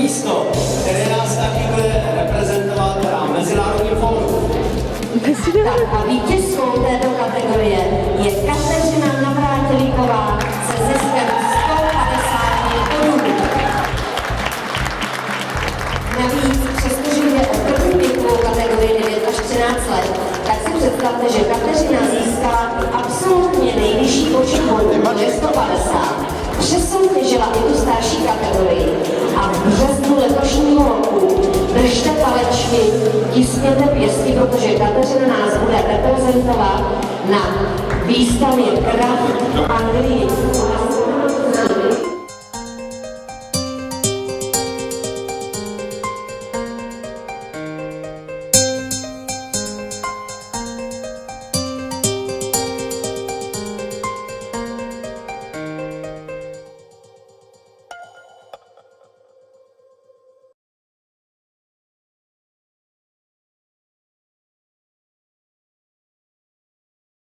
místo, které nás taky bude reprezentovat na Mezinárodním fóru. Tak a vítězkou této kategorie je Kateřina Navrátilíková se ziskem 150 bodů. Navíc, přestože jde o první věkovou kategorii 9 až 13 let, tak si představte, že Kateřina získala absolutně nejvyšší počet bodů, to je 150. Přesoutěžila i tu starší kategorii a v březnu letošního roku držte palečky, tiskněte pěstí, protože Kateřina nás bude reprezentovat na výstavě Craft v Anglii.